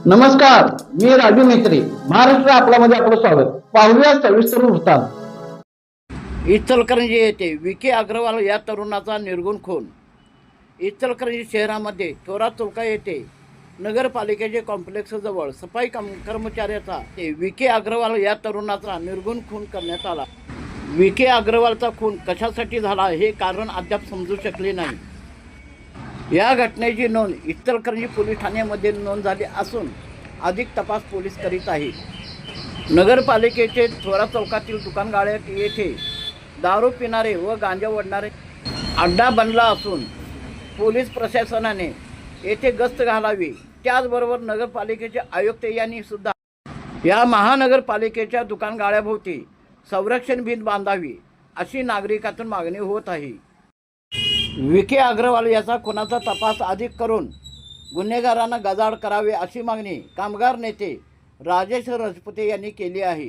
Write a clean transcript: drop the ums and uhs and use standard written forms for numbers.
नमस्कार, मी राजू मेत्री. महाराष्ट्र आपल्यामध्ये आपलं स्वागत. पाहूया सविस्तर वृत्तांत. इचलकरंजी येथे विके अग्रवाल या तरुणाचा निर्गुण खून. इचलकरंजी शहरामध्ये थोरात चौका येथे नगरपालिकेचे कॉम्प्लेक्सजवळ सफाई कर्मचाऱ्याचा विके अग्रवाल या तरुणाचा निर्गुण खून करण्यात आला. विके अग्रवालचा खून कशासाठी झाला हे कारण अद्याप समजू शकले नाही. या घटनेची नोंद इचलकरंजी पोलीस ठाण्यामध्ये नोंद झाली असून अधिक तपास पोलीस करीत आहेत. नगरपालिकेचे थोरात चौकातील दुकानगाड्या येथे दारू पिणारे व गांजा ओढणारे अड्डा बनला असून पोलीस प्रशासनाने येथे गस्त घालावी. त्याचबरोबर नगरपालिकेचे आयुक्त यांनी सुद्धा या महानगरपालिकेच्या दुकानगाड्याभोवती संरक्षण भिंत बांधावी अशी नागरिकांतून मागणी होत आहे. विके अग्रवाल याचा खुनाचा तपास अधिक करून गुन्हेगारांना गजाआड करावे अशी मागणी कामगार नेते राजेश राजपुते यांनी केली आहे.